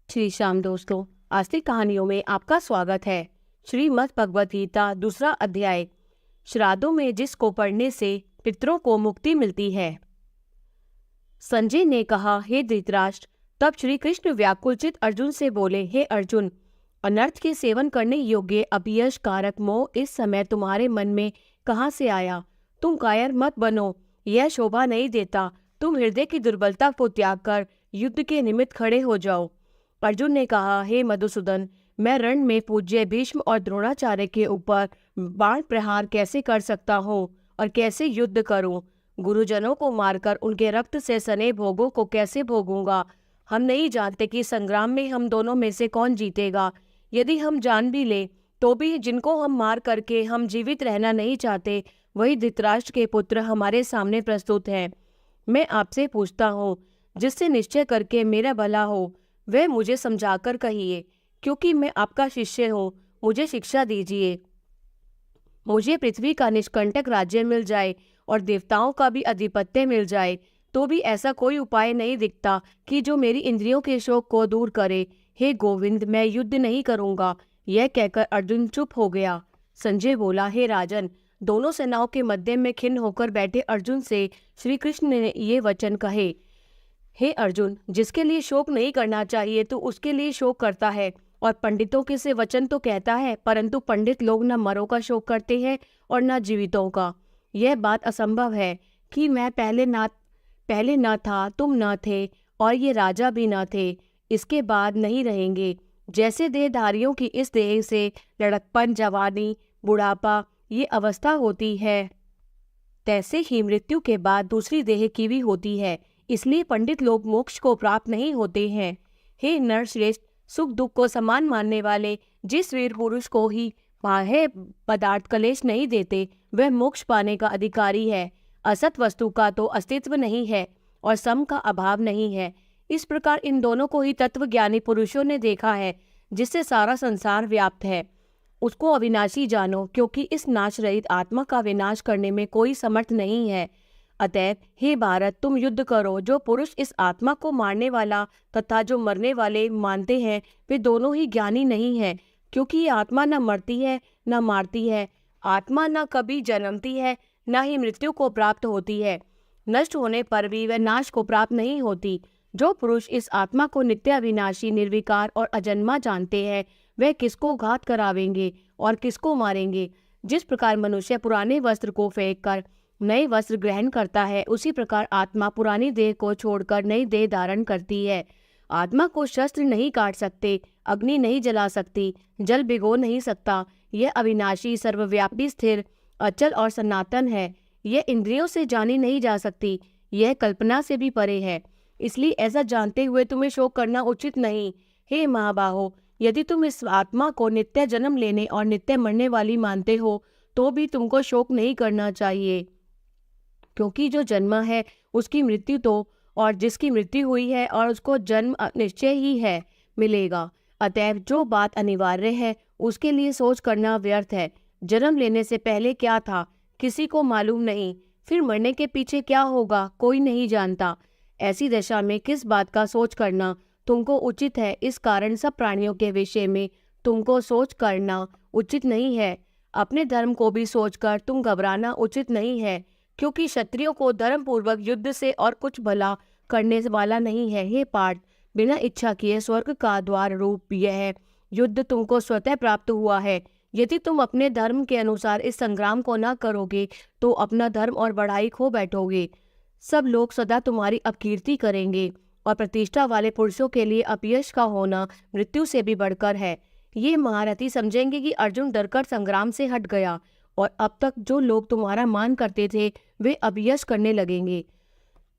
श्री श्याम दोस्तों, आस्तिक कहानियों में आपका स्वागत है। श्रीमद् भगवद गीता दूसरा अध्याय, श्राद्धों में जिसको पढ़ने से पितरों को मुक्ति मिलती है। संजय ने कहा, हे धृतराष्ट्र। तब श्री कृष्ण व्याकुलचित अर्जुन से बोले, हे अर्जुन, अनर्थ के सेवन करने योग्य अपयश कारक मोह इस समय तुम्हारे मन में कहाँ से आया? तुम कायर मत बनो, यह शोभा नहीं देता। तुम हृदय की दुर्बलता को त्याग कर युद्ध के निमित्त खड़े हो जाओ। अर्जुन ने कहा, हे मधुसूदन, मैं रण में पूज्य भीष्म और द्रोणाचार्य के ऊपर बाण प्रहार कैसे कर सकता हूँ और कैसे युद्ध करूँ? गुरुजनों को मारकर उनके रक्त से सने भोगों को कैसे भोगूंगा? हम नहीं जानते कि संग्राम में हम दोनों में से कौन जीतेगा। यदि हम जान भी ले तो भी जिनको हम मार करके हम जीवित रहना नहीं चाहते, वही धृतराष्ट्र के पुत्र हमारे सामने प्रस्तुत हैं। मैं आपसे पूछता हूँ, जिससे निश्चय करके मेरा भला हो वह मुझे समझाकर कहिए, क्योंकि मैं आपका शिष्य हूँ। मुझे शिक्षा दीजिए। मुझे पृथ्वी का निष्कंटक राज्य मिल जाए और देवताओं का भी आधिपत्य मिल जाए, तो भी ऐसा कोई उपाय नहीं दिखता कि जो मेरी इंद्रियों के शोक को दूर करे। हे गोविंद, मैं युद्ध नहीं करूँगा। यह कहकर अर्जुन चुप हो गया। संजय बोला, हे राजन। दोनों सेनाओं के मध्य में खिन्न होकर बैठे अर्जुन से श्री कृष्ण ने ये वचन कहे, हे अर्जुन, जिसके लिए शोक नहीं करना चाहिए तो उसके लिए शोक करता है, और पंडितों के से वचन तो कहता है, परंतु पंडित लोग न मरों का शोक करते हैं और न जीवितों का। यह बात असंभव है कि मैं पहले न था, तुम न थे, और ये राजा भी न थे, इसके बाद नहीं रहेंगे। जैसे देहधारियों की इस देह से लड़कपन, जवानी, बुढ़ापा ये अवस्था होती है, तैसे ही मृत्यु के बाद दूसरी देह की भी होती है। इसलिए पंडित लोग मोक्ष को प्राप्त नहीं होते हैं। हे नरश्रेष्ठ, सुख दुख को समान मानने वाले जिस वीर पुरुष को ही बाह्य पदार्थ कलेश नहीं देते, वह मोक्ष पाने का अधिकारी है। असत वस्तु का तो अस्तित्व नहीं है और सम का अभाव नहीं है। इस प्रकार इन दोनों को ही तत्वज्ञानी पुरुषों ने देखा है, जिससे सारा संसार व्याप्त है। उसको अविनाशी जानो, क्योंकि इस नाश रहित आत्मा का विनाश करने में कोई समर्थ नहीं है। अतएव हे भारत, तुम युद्ध करो। जो पुरुष इस आत्मा को मारने वाला तथा जो मरने वाले मानते हैं, वे दोनों ही ज्ञानी नहीं है, क्योंकि ये आत्मा न मरती है न मारती है। आत्मा न कभी जन्मती है, न ही मृत्यु को प्राप्त होती है। नष्ट होने पर भी वह नाश को प्राप्त नहीं होती। जो पुरुष इस आत्मा को नित्य अविनाशी, निर्विकार और अजन्मा जानते हैं, वह किसको घात करावेंगे और किसको मारेंगे। जिस प्रकार मनुष्य पुराने वस्त्र को फेंक कर नए वस्त्र ग्रहण करता है, उसी प्रकार आत्मा पुरानी देह को छोड़कर नई देह धारण करती है। आत्मा को शस्त्र नहीं काट सकते, अग्नि नहीं जला सकती, जल भिगो नहीं सकता। यह अविनाशी, सर्वव्यापी, स्थिर, अचल और सनातन है। यह इंद्रियों से जानी नहीं जा सकती, यह कल्पना से भी परे है। इसलिए ऐसा जानते हुए तुम्हें शोक करना उचित नहीं। हे महाबाहो, यदि तुम इस आत्मा को नित्य जन्म लेने और नित्य मरने वाली मानते हो, तो भी तुमको शोक नहीं करना चाहिए, क्योंकि जो जन्मा है उसकी मृत्यु तो, और जिसकी मृत्यु हुई है और उसको जन्म निश्चय ही है मिलेगा। अतएव जो बात अनिवार्य है उसके लिए सोच करना व्यर्थ है। जन्म लेने से पहले क्या था किसी को मालूम नहीं, फिर मरने के पीछे क्या होगा कोई नहीं जानता। ऐसी दशा में किस बात का सोच करना तुमको उचित है? इस कारण सब प्राणियों के विषय में तुमको सोच करना उचित नहीं है। अपने धर्म को भी सोचकर तुम घबराना उचित नहीं है, क्योंकि क्षत्रियों को धर्म पूर्वक युद्ध से और कुछ भला करने वाला नहीं है। हे पार्थ, बिना इच्छा किए स्वर्ग का द्वार रूप यह युद्ध तुमको स्वतः प्राप्त हुआ है। यदि तुम अपने धर्म के अनुसार इस संग्राम को न करोगे तो अपना धर्म और बढ़ाई खो बैठोगे। सब लोग सदा तुम्हारी अपकीर्ति करेंगे, और प्रतिष्ठा वाले पुरुषों के लिए अपयश का होना मृत्यु से भी बढ़कर है। ये महारथी समझेंगे कि अर्जुन डरकर संग्राम से हट गया, और अब तक जो लोग तुम्हारा मान करते थे वे अपयश करने लगेंगे।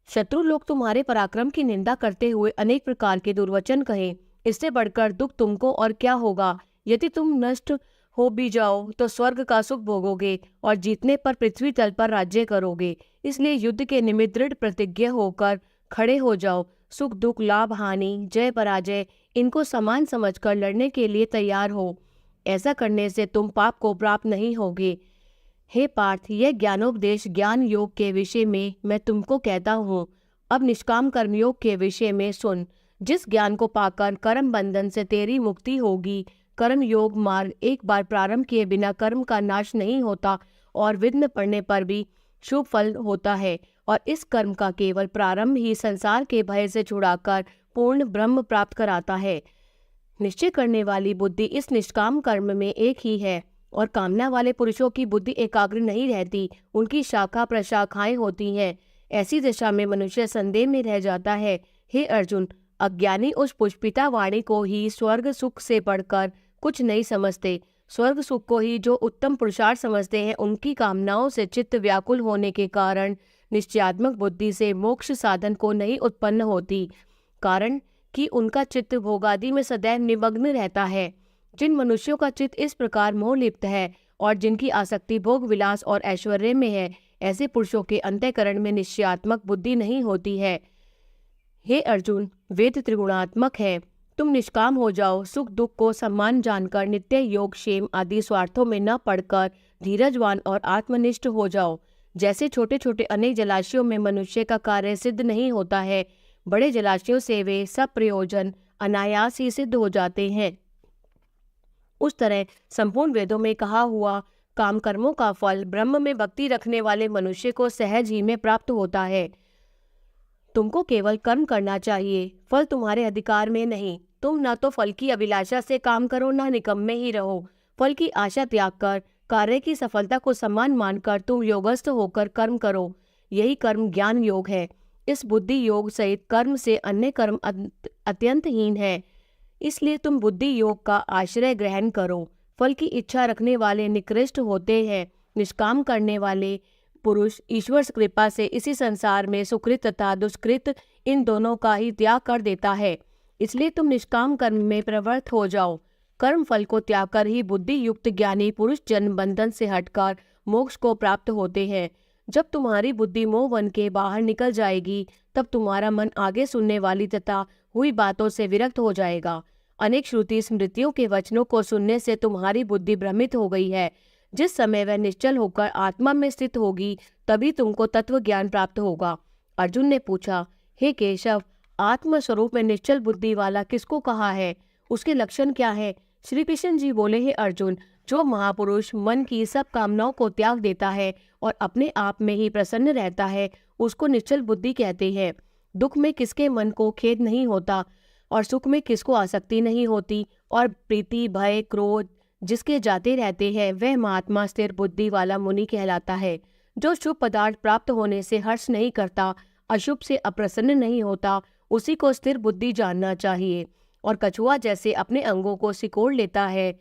शत्रु लोग तुम्हारे पराक्रम की निंदा करते हुए अनेक प्रकार के दुर्वचन कहें। इससे बढ़कर दुख तुमको और क्या होगा? यदि तुम नष्ट हो भी जाओ तो स्वर्ग का सुख भोगोगे, और जीतने पर पृथ्वी तल पर राज्य करोगे। इसलिए युद्ध के निमित्त दृढ़ प्रतिज्ञ होकर खड़े हो जाओ। सुख दुख, लाभ हानि, जय पराजय, इनको समान समझकर लड़ने के लिए तैयार हो। ऐसा करने से तुम पाप को प्राप्त नहीं होगे। हे पार्थ, यह ज्ञानोपदेश ज्ञान योग के विषय में मैं तुमको कहता हूँ। अब निष्काम कर्मयोग के विषय में सुन। जिस ज्ञान को पाकर कर्म बंधन से तेरी मुक्ति होगी। कर्म योग मार्ग एक बार प्रारंभ किए बिना कर्म का नाश नहीं होता और विघ्न पड़ने पर भी शुभ फल होता है, और इस कर्म का केवल प्रारंभ ही संसार के भय से छुड़ाकर पूर्ण ब्रह्म प्राप्त कराता है। निश्चय करने वाली बुद्धि इस निष्काम कर्म में एक ही है, और कामना वाले पुरुषों की बुद्धि एकाग्र नहीं रहती, उनकी शाखा प्रशाखाएं होती हैं। ऐसी दशा में मनुष्य संदेह में रह जाता है। हे अर्जुन, अज्ञानी उस पुष्पिता वाणी को ही स्वर्ग सुख से बढ़कर कुछ नहीं समझते। स्वर्ग सुख को ही जो उत्तम पुरुषार्थ समझते हैं, उनकी कामनाओं से चित्त व्याकुल होने के कारण निश्चयात्मक बुद्धि से मोक्ष साधन को नहीं उत्पन्न होती, कारण कि उनका चित्त भोगादि में सदैव निमग्न रहता है। जिन मनुष्यों का चित्त इस प्रकार मोह लिप्त है और जिनकी आसक्ति भोग विलास और ऐश्वर्य में है, ऐसे पुरुषों के अंतःकरण में निश्चयात्मक बुद्धि नहीं होती है। हे अर्जुन, वेद त्रिगुणात्मक है, तुम निष्काम हो जाओ। सुख दुख को सम्मान जानकर नित्य योग क्षेम आदि स्वार्थों में न पड़कर धीरजवान और आत्मनिष्ठ हो जाओ। जैसे छोटे छोटे अनेक जलाशयों में मनुष्य का कार्य सिद्ध नहीं होता है, बड़े जलाशयों से वे सब प्रयोजन अनायास ही सिद्ध हो जाते हैं, उस तरह संपूर्ण वेदों में कहा हुआ काम कर्मों का फल ब्रह्म में भक्ति रखने वाले मनुष्य को सहज ही में प्राप्त होता है। तुमको केवल कर्म करना चाहिए, फल तुम्हारे अधिकार में नहीं। तुम न तो फल की अभिलाषा से काम करो, न निकम्मे ही रहो। फल की आशा त्याग कर कार्य की सफलता को सम्मान मानकर तुम योगस्थ होकर कर्म करो। यही कर्म ज्ञान योग है। इस बुद्धि योग सहित कर्म से अन्य कर्म अत्यंत हीन है। इसलिए तुम बुद्धि योग का आश्रय ग्रहण करो। फल की इच्छा रखने वाले निकृष्ट होते हैं। निष्काम करने वाले पुरुष ईश्वर कृपा से इसी संसार में सुकृत तथा दुष्कृत इन दोनों का ही त्याग कर देता है। इसलिए तुम निष्काम कर्म में प्रवृत्त हो जाओ। कर्म फल को त्याग कर ही बुद्धि युक्त ज्ञानी पुरुष जन्म बंधन से हटकर मोक्ष को प्राप्त होते हैं। जब तुम्हारी बुद्धि मोह वन के बाहर निकल जाएगी, तब तुम्हारा मन आगे सुनने वाली तथा हुई बातों से विरक्त हो जाएगा। अनेक श्रुति स्मृतियों के वचनों को सुनने से तुम्हारी बुद्धि भ्रमित हो गई है। जिस समय वह निश्चल होकर आत्मा में स्थित होगी, तभी तुमको तत्व ज्ञान प्राप्त होगा। अर्जुन ने पूछा, हे केशव, आत्म स्वरूप में निश्चल बुद्धि वाला किसको कहा है? उसके लक्षण क्या है? श्री कृष्ण जी बोले, हे अर्जुन, जो महापुरुष मन की सब कामनाओं को त्याग देता है और अपने आप में ही प्रसन्न रहता है, उसको निश्चल बुद्धि कहते हैं। दुख में किसके मन को खेद नहीं होता और सुख में किसको आसक्ति नहीं होती, और प्रीति भय क्रोध जिसके जाते रहते हैं, वह महात्मा स्थिर बुद्धि वाला मुनि कहलाता है। जो शुभ पदार्थ प्राप्त होने से हर्ष नहीं करता, अशुभ से अप्रसन्न नहीं होता, उसी को स्थिर बुद्धि जानना चाहिए। और कछुआ जैसे अपने अंगों को सिकोड़ लेता है,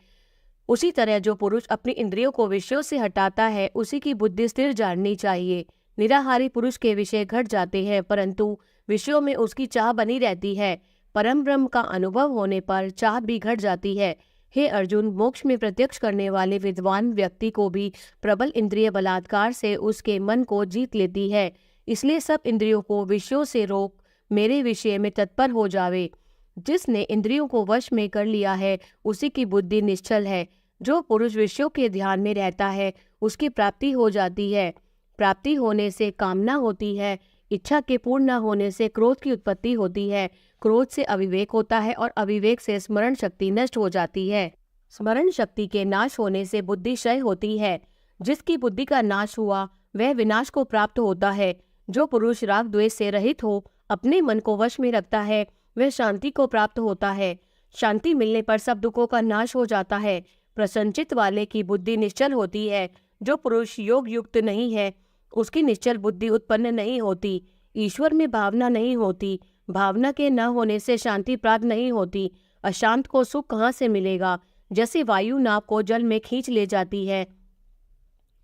उसी तरह जो पुरुष अपनी इंद्रियों को विषयों से हटाता है, उसी की बुद्धि स्थिर जाननी चाहिए। निराहारी पुरुष के विषय घट जाते हैं, परंतु विषयों में उसकी चाह बनी रहती है। परम ब्रह्म का अनुभव होने पर चाह भी घट जाती है। हे अर्जुन, मोक्ष में प्रत्यक्ष करने वाले विद्वान व्यक्ति को भी प्रबल इंद्रिय बलात्कार से उसके मन को जीत लेती है। इसलिए सब इंद्रियों को विषयों से रोक मेरे विषय में तत्पर हो जावे। जिसने इंद्रियों को वश में कर लिया है, उसी की बुद्धि निश्चल है। जो पुरुष विषयों के ध्यान में रहता है, उसकी प्राप्ति हो जाती है। प्राप्ति होने से कामना होती है। इच्छा के पूर्ण न होने से क्रोध की उत्पत्ति होती है। क्रोध से अविवेक होता है और अविवेक से स्मरण शक्ति नष्ट हो जाती है। स्मरण शक्ति के नाश होने से बुद्धि क्षय होती है। जिसकी बुद्धि का नाश हुआ, वह विनाश को प्राप्त होता है। जो पुरुष राग द्वेष से रहित हो, अपने मन को वश में रखता है, वह शांति को प्राप्त होता है। शांति मिलने पर सब दुखों का नाश हो जाता है। प्रसन्नचित्त वाले की बुद्धि निश्चल होती है। जो पुरुष योग युक्त नहीं है, उसकी निश्चल बुद्धि उत्पन्न नहीं होती। ईश्वर में भावना नहीं होती। भावना के न होने से शांति प्राप्त नहीं होती। अशांत को सुख कहाँ से मिलेगा? जैसे वायु नाव को जल में खींच ले जाती है,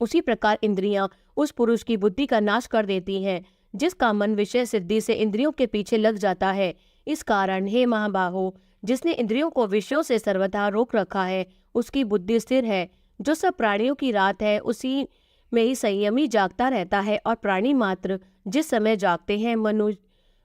उसी प्रकार इंद्रियां उस पुरुष की बुद्धि का नाश कर देती हैं, जिसका मन विषय सिद्धि से इंद्रियों के पीछे लग जाता है। इस कारण हे महाबाहो, जिसने इंद्रियों को विषयों से सर्वथा रोक रखा है, उसकी बुद्धि स्थिर है। जो सब प्राणियों की रात है, उसी में ही संयमी जागता रहता है, और प्राणी मात्र जिस समय जागते हैं,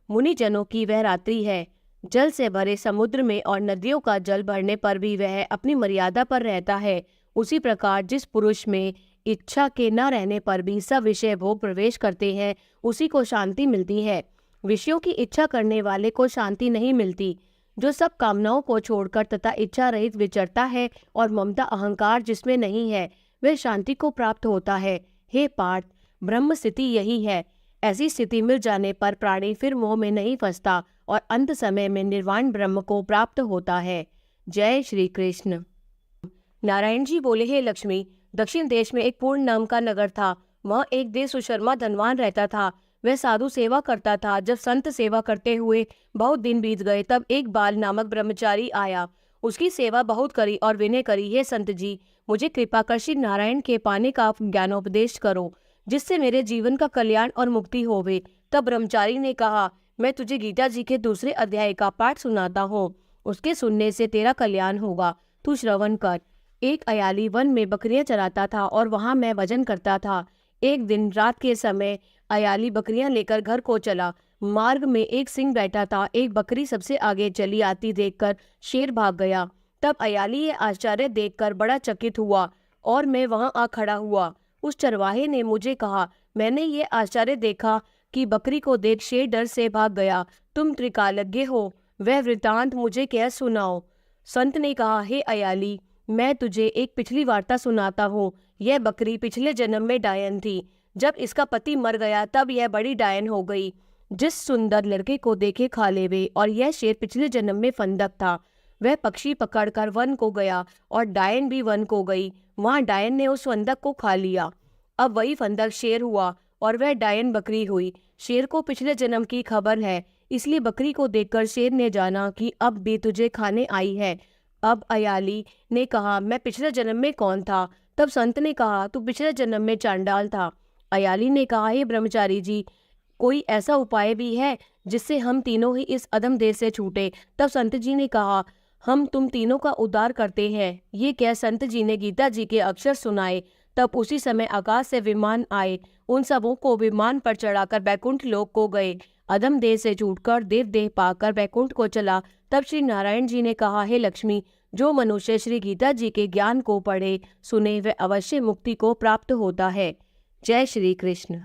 मुनिजनों की वह रात्रि है। जल से भरे समुद्र में और नदियों का जल भरने पर भी वह अपनी मर्यादा पर रहता है। उसी प्रकार जिस पुरुष में इच्छा के न रहने पर भी सब विषय भोग प्रवेश करते हैं, उसी को शांति मिलती है। विषयों की इच्छा करने वाले को शांति नहीं मिलती। जो सब कामनाओं को छोड़कर तथा इच्छा रहित विचरता है और ममता अहंकार जिसमें नहीं है, वह शांति को प्राप्त होता है। हे पार्थ, ब्रह्म स्थिति यही है। ऐसी स्थिति मिल जाने पर प्राणी फिर मोह में नहीं फंसता और अंत समय में निर्वाण ब्रह्म को प्राप्त होता है। जय श्री कृष्ण। नारायण जी बोले, हे लक्ष्मी, दक्षिण देश में एक पूर्ण नाम का नगर था। वह एक देश सुशर्मा धनवान रहता था। वह साधु सेवा करता था। जब संत सेवा करते हुए बहुत दिन बीत गए, तब एक बाल नामक ब्रह्मचारी आया। उसकी सेवा बहुत करी और विनय करी, हे संत जी, मुझे कृपा कर श्री नारायण के पाने का ज्ञानोपदेश करो, जिससे मेरे जीवन का कल्याण और मुक्ति होवे। तब ब्रह्मचारी ने कहा, मैं तुझे गीता जी के दूसरे अध्याय का पाठ सुनाता हूँ। उसके सुनने से तेरा कल्याण होगा, तू श्रवण कर। एक अयाली वन में बकरियां चराता था और वहां मैं भजन करता था। एक दिन रात के समय अयाली बकरियां लेकर घर को चला। मार्ग में एक सिंह बैठा था। एक बकरी सबसे आगे चली आती देखकर शेर भाग गया। तब अयाली ये आश्चर्य देखकर बड़ा चकित हुआ और मैं वहां आ खड़ा हुआ। उस चरवाहे ने मुझे कहा, मैंने ये आश्चर्य देखा कि बकरी को देख शेर डर से भाग गया। तुम त्रिकालज्ञ हो, वह वृतांत मुझे क्या सुनाओ। संत ने कहा, हे अयाली, मैं तुझे एक पिछली वार्ता सुनाता हूँ। यह बकरी पिछले जन्म में डायन थी। जब इसका पति मर गया तब यह बड़ी डायन हो गई। जिस सुंदर लड़के को देखे खा लेवे। और यह शेर पिछले जन्म में फंदक था। वह पक्षी पकड़कर वन को गया और डायन भी वन को गई। वहां डायन ने उस फंदक को खा लिया। अब वही फंदक शेर हुआ और वह डायन बकरी हुई। शेर को पिछले जन्म की खबर है, इसलिए बकरी को देखकर शेर ने जाना कि अब भी तुझे खाने आई है। अब अयाली ने कहा, मैं पिछले जन्म में कौन था। तब संत ने कहा, तू पिछले जन्म में चांडाल था। अयाली ने कहा, हे ब्रह्मचारी जी, कोई ऐसा उपाय भी है जिससे हम तीनों ही इस अधम देश से छूटे। तब संत जी ने कहा, हम तुम तीनों का उद्धार करते हैं। ये कह संत जी ने गीता जी के अक्षर सुनाए। तब उसी समय आकाश से विमान आए। उन सबों को विमान पर चढ़ाकर बैकुंठ लोक को गए। अधम देह से छूटकर देव देह पाकर बैकुंठ को चला। तब श्री नारायण जी ने कहा, हे लक्ष्मी, जो मनुष्य श्री गीता जी के ज्ञान को पढ़े सुने, वह अवश्य मुक्ति को प्राप्त होता है। जय श्री कृष्ण।